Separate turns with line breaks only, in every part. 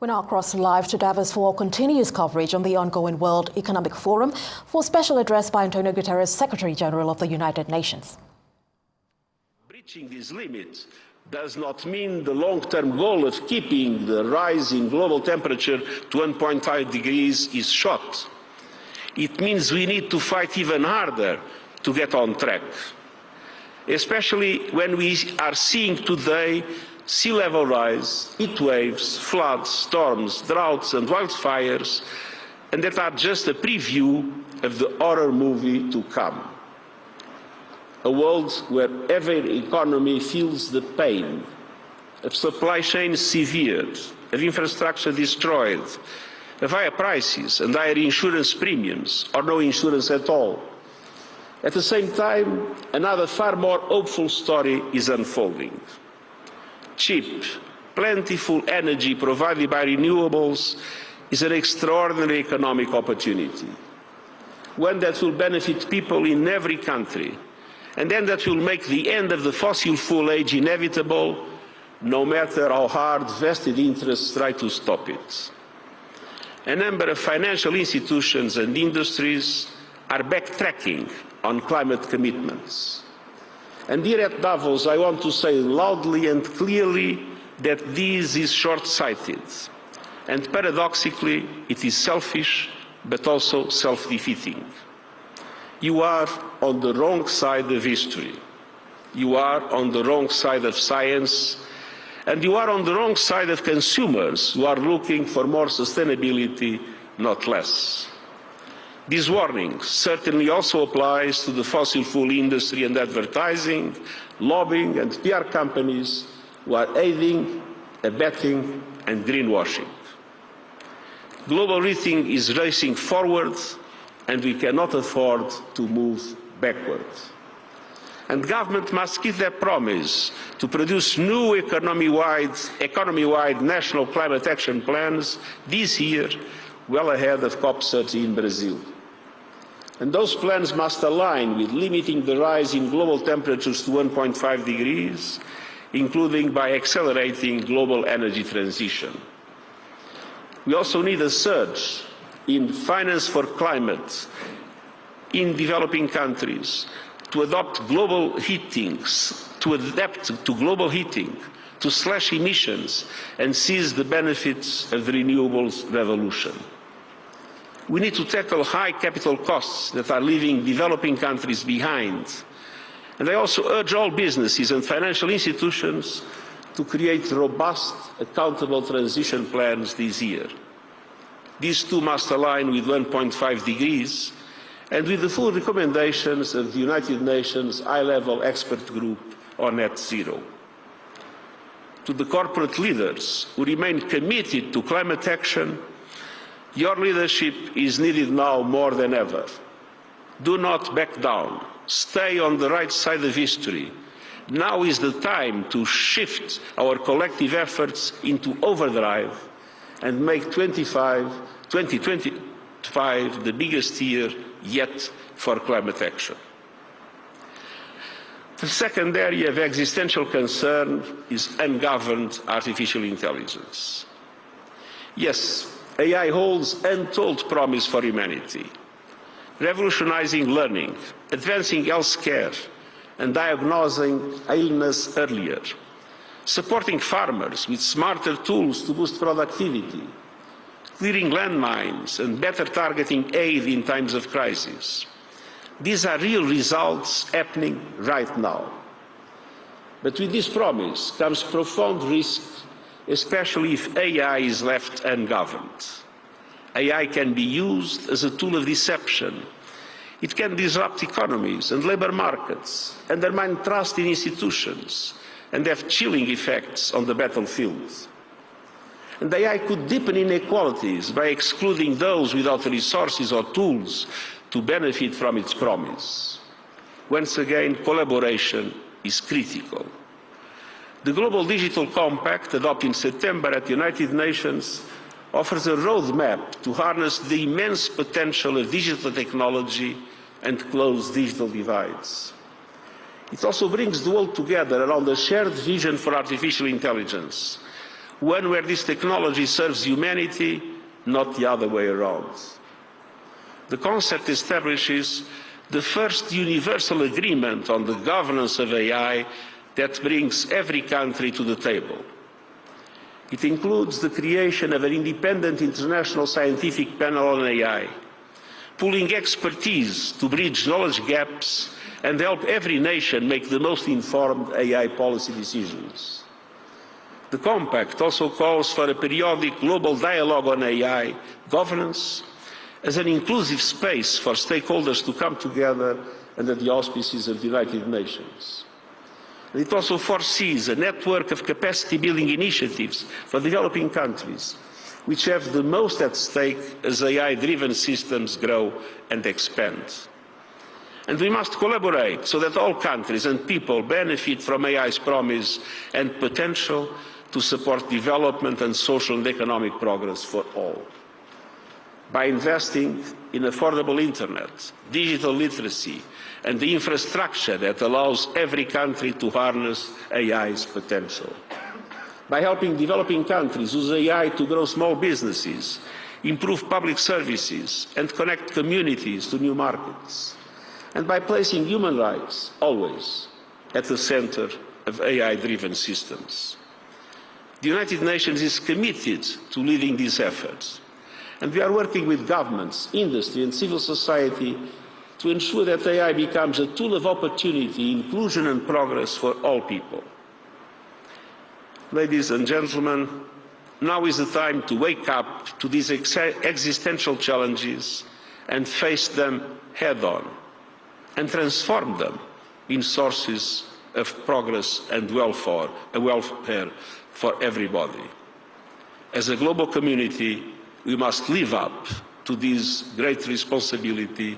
We now cross live to Davos for continuous coverage on the ongoing World Economic Forum for special address by Antonio Guterres, Secretary General of the United Nations.
Reaching this limit does not mean the long-term goal of keeping the rise in global temperature to 1.5 degrees is shot. It means we need to fight even harder to get on track, especially when we are seeing today sea level rise, heat waves, floods, storms, droughts and wildfires, and that are just a preview of the horror movie to come. A world where every economy feels the pain of supply chains severed, of infrastructure destroyed, of higher prices and higher insurance premiums, or no insurance at all. At the same time, another far more hopeful story is unfolding. Cheap, plentiful energy provided by renewables is an extraordinary economic opportunity, one that will benefit people in every country, and then that will make the end of the fossil fuel age inevitable, no matter how hard vested interests try to stop it. A number of financial institutions and industries are backtracking on climate commitments. And here at Davos, I want to say loudly and clearly that this is short-sighted. And paradoxically, it is selfish, but also self-defeating. You are on the wrong side of history. You are on the wrong side of science. And you are on the wrong side of consumers who are looking for more sustainability, not less. This warning certainly also applies to the fossil fuel industry and advertising, lobbying and PR companies who are aiding, abetting and greenwashing. Global heating is racing forward and we cannot afford to move backward. And government must keep their promise to produce new economy-wide national climate action plans this year, well ahead of COP30 in Brazil. And those plans must align with limiting the rise in global temperatures to 1.5 degrees, including by accelerating global energy transition. We also need a surge in finance for climate in developing countries to adapt to global heating, to slash emissions and seize the benefits of the renewables revolution. We need to tackle high capital costs that are leaving developing countries behind. And I also urge all businesses and financial institutions to create robust, accountable transition plans this year. These too must align with 1.5 degrees and with the full recommendations of the United Nations high-level expert group on net zero. To the corporate leaders who remain committed to climate action, your leadership is needed now more than ever. Do not back down. Stay on the right side of history. Now is the time to shift our collective efforts into overdrive and make 2025 the biggest year yet for climate action. The second area of existential concern is ungoverned artificial intelligence. Yes, AI holds untold promise for humanity, revolutionizing learning, advancing healthcare, and diagnosing illness earlier, supporting farmers with smarter tools to boost productivity, clearing landmines and better targeting aid in times of crisis. These are real results happening right now. But with this promise comes profound risk, especially if AI is left ungoverned. AI can be used as a tool of deception. It can disrupt economies and labour markets, undermine trust in institutions, and have chilling effects on the battlefield. And AI could deepen inequalities by excluding those without resources or tools to benefit from its promise. Once again, collaboration is critical. The Global Digital Compact, adopted in September at the United Nations, offers a roadmap to harness the immense potential of digital technology and close digital divides. It also brings the world together around a shared vision for artificial intelligence, one where this technology serves humanity, not the other way around. The concept establishes the first universal agreement on the governance of AI that brings every country to the table. It includes the creation of an independent international scientific panel on AI, pooling expertise to bridge knowledge gaps and help every nation make the most informed AI policy decisions. The Compact also calls for a periodic global dialogue on AI governance as an inclusive space for stakeholders to come together under the auspices of the United Nations. And it also foresees a network of capacity-building initiatives for developing countries, which have the most at stake as AI-driven systems grow and expand. And we must collaborate so that all countries and people benefit from AI's promise and potential to support development and social and economic progress for all. By investing in affordable internet, digital literacy, and the infrastructure that allows every country to harness AI's potential. By helping developing countries use AI to grow small businesses, improve public services, and connect communities to new markets. And by placing human rights always at the center of AI-driven systems. The United Nations is committed to leading these efforts. And we are working with governments, industry, and civil society to ensure that AI becomes a tool of opportunity, inclusion, and progress for all people. Ladies and gentlemen, now is the time to wake up to these existential challenges and face them head-on and transform them in sources of progress and welfare for everybody. As a global community, we must live up to this great responsibility,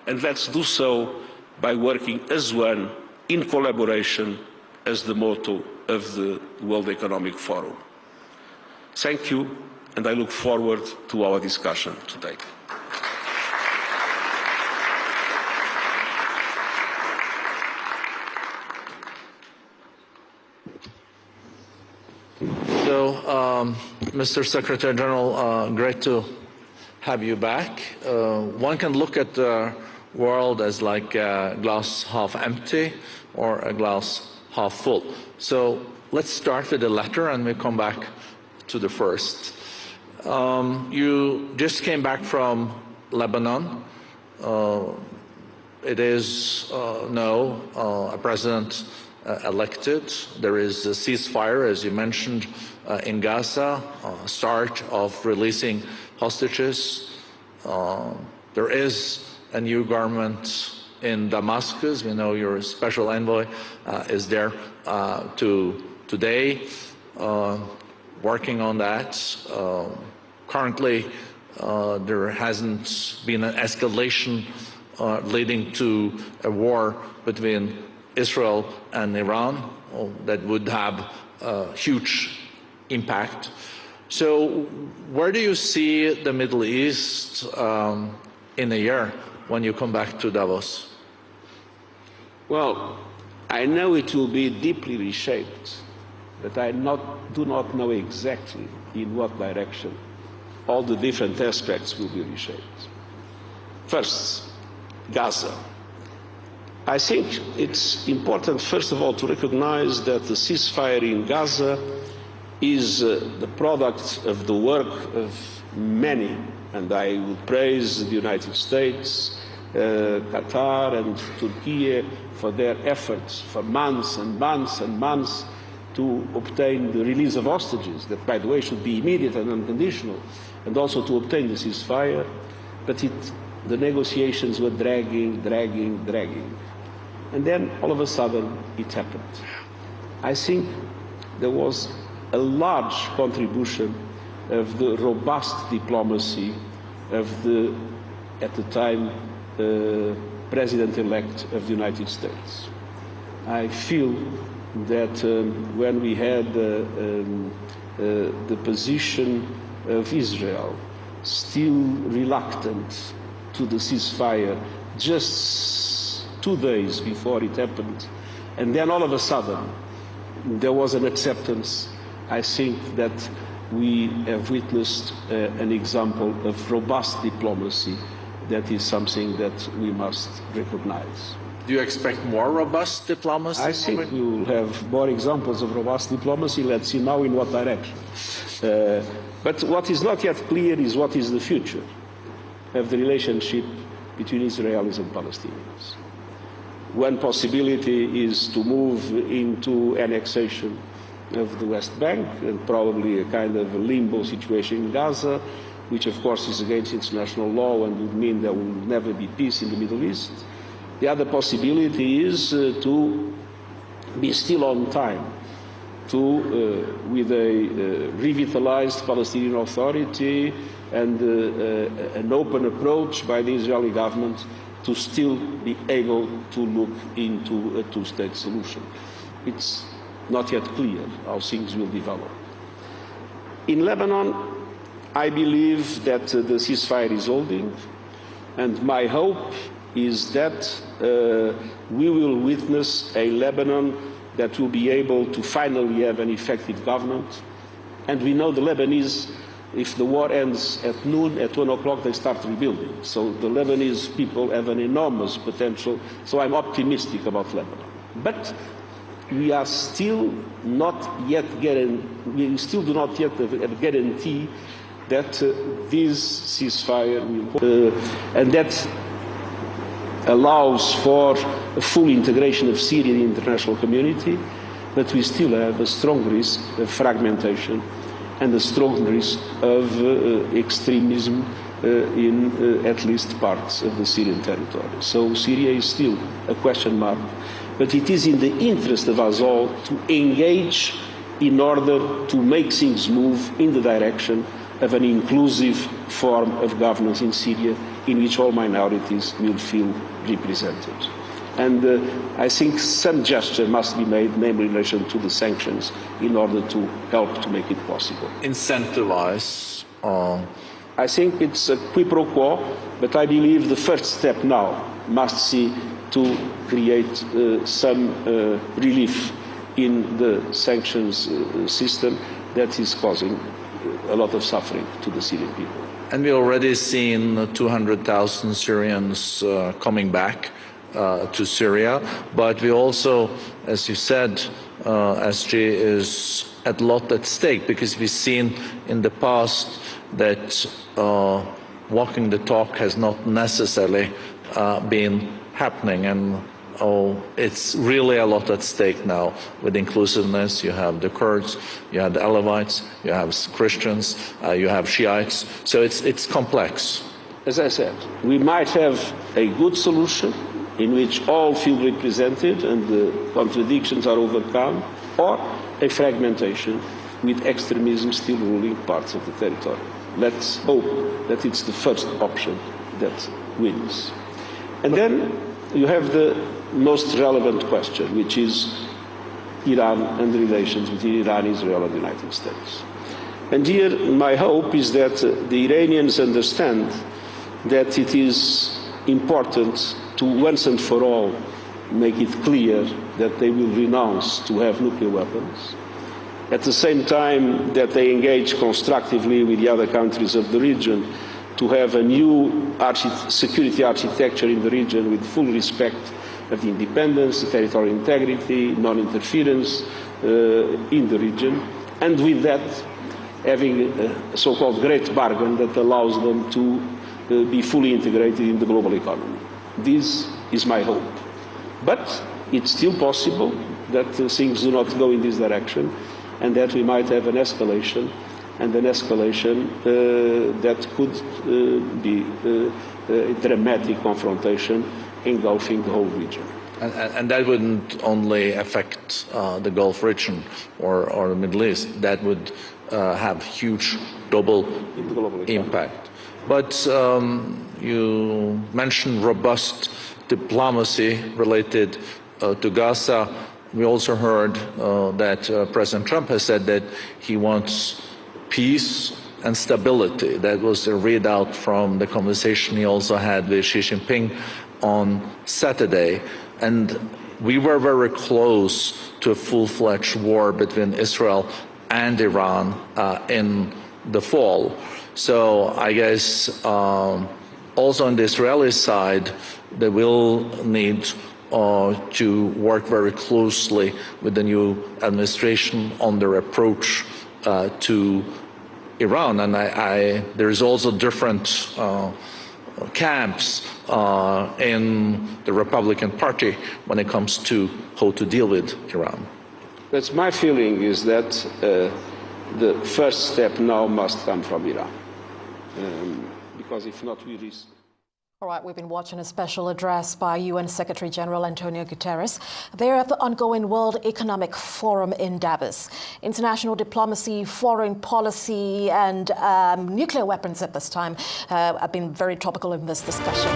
and let's do so by working as one, in collaboration, as the motto of the World Economic Forum. Thank you, and I look forward to our discussion today.
So, Mr. Secretary General, great to have you back. One can look at the world as like a glass half empty or a glass half full. So let's start with the latter and we'll come back to the first. You just came back from Lebanon. It is now a president elected. There is a ceasefire, as you mentioned, in Gaza, start of releasing hostages. There is a new government in Damascus. We know your special envoy is there today working on that. Currently, there hasn't been an escalation leading to a war between Israel and Iran that would have a huge impact. So where do you see the Middle East in a year when you come back to Davos?
Well, I know it will be deeply reshaped, but I do not know exactly in what direction all the different aspects will be reshaped. First, Gaza. I think it's important, first of all, to recognize that the ceasefire in Gaza is the product of the work of many, and I would praise the United States, Qatar and Turkey for their efforts for months and months and months to obtain the release of hostages, that, by the way, should be immediate and unconditional, and also to obtain the ceasefire. But the negotiations were dragging. And then, all of a sudden, it happened. I think there was a large contribution of the robust diplomacy of the, at the time, President-elect of the United States. I feel that when we had the position of Israel still reluctant to the ceasefire just 2 days before it happened, and then all of a sudden there was an acceptance, I think that we have witnessed an example of robust diplomacy that is something that we must recognize.
Do you expect more robust diplomacy?
I think we will have more examples of robust diplomacy. Let's see now in what direction. But what is not yet clear is what is the future of the relationship between Israelis and Palestinians. One possibility is to move into annexation of the West Bank and probably a kind of a limbo situation in Gaza, which of course is against international law and would mean there will never be peace in the Middle East. The other possibility is to be still on time with a revitalized Palestinian Authority and an open approach by the Israeli government to still be able to look into a two-state solution. It's not yet clear how things will develop. In Lebanon, I believe that the ceasefire is holding, and my hope is that we will witness a Lebanon that will be able to finally have an effective government. And we know the Lebanese, if the war ends at noon, at 1 o'clock, they start rebuilding. So the Lebanese people have an enormous potential. So I'm optimistic about Lebanon. But we are still not yet we still do not yet have a guarantee that this ceasefire will, and that allows for a full integration of Syria in the international community, but we still have a strong risk of fragmentation and a strong risk of extremism in at least parts of the Syrian territory. So Syria is still a question mark, but it is in the interest of us all to engage in order to make things move in the direction of an inclusive form of governance in Syria in which all minorities will feel represented. And I think some gesture must be made, namely in relation to the sanctions, in order to help to make it possible.
Incentivize?
I think it's a quid pro quo, but I believe the first step now must see to create some relief in the sanctions system that is causing a lot of suffering to the Syrian people.
And we already seen 200,000 Syrians coming back to Syria, but we also, as you said, SG is a lot at stake, because we've seen in the past that walking the talk has not necessarily been happening, and it's really a lot at stake now with inclusiveness. You have the Kurds, you have the Alawites, you have Christians, you have Shiites, so it's complex.
As I said, we might have a good solution in which all feel represented and the contradictions are overcome, or a fragmentation with extremism still ruling parts of the territory. Let's hope that it's the first option that wins. And then you have the most relevant question, which is Iran and the relations between Iran, Israel and the United States. And here my hope is that the Iranians understand that it is important to once and for all make it clear that they will renounce to have nuclear weapons. At the same time that they engage constructively with the other countries of the region to have a new security architecture in the region with full respect of the independence, the territorial integrity, non-interference in the region, and with that having a so-called great bargain that allows them to be fully integrated in the global economy. This is my hope. But it's still possible that things do not go in this direction, and that we might have an escalation, and an escalation that could be a dramatic confrontation engulfing the whole region.
And that wouldn't only affect the Gulf region or the Middle East. That would have huge global impact. But you mentioned robust diplomacy related to Gaza. We also heard that President Trump has said that he wants peace and stability. That was a readout from the conversation he also had with Xi Jinping on Saturday. And we were very close to a full-fledged war between Israel and Iran in the fall. So I guess also on the Israeli side, they will need to work very closely with the new administration on their approach to Iran. And there's also different camps in the Republican Party when it comes to how to deal with Iran.
But my feeling is that the first step now must come from Iran, because if not, we risk.
All right, we've been watching a special address by UN Secretary General Antonio Guterres there at the ongoing World Economic Forum in Davos. International diplomacy, foreign policy and nuclear weapons at this time have been very topical in this discussion.